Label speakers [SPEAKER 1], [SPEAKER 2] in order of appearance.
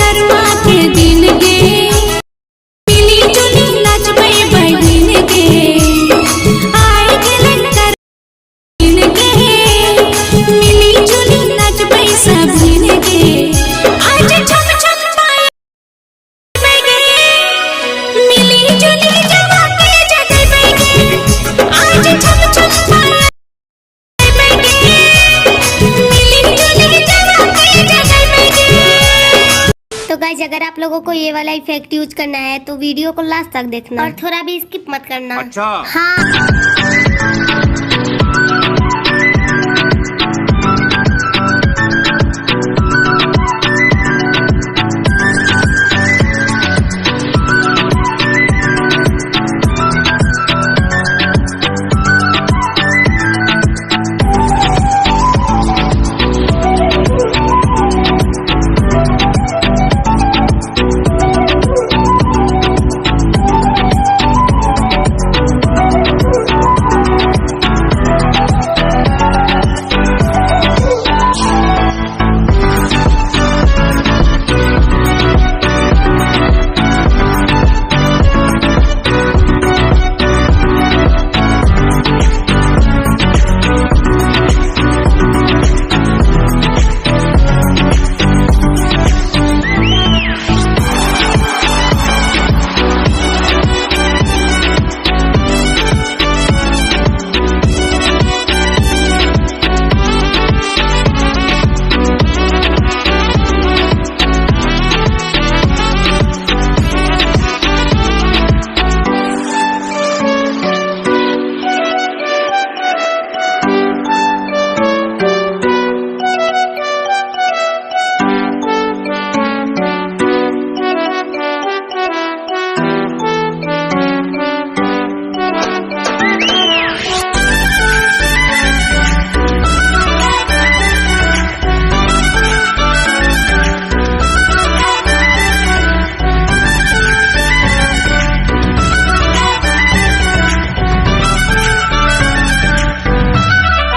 [SPEAKER 1] करवा के दिन के मिली जुली नचबे बहिन के आए गेले कर दिन के मिली जुली नचबे सब दिन के आज छम छम पाए मिली जुली जवा के जगबे के आज छम छम पाए
[SPEAKER 2] तो गाइस अगर आप लोगों को ये वाला इफेक्ट यूज करना है तो वीडियो को लास्ट तक देखना और थोड़ा भी स्किप मत करना।
[SPEAKER 3] अच्छा।
[SPEAKER 2] हाँ।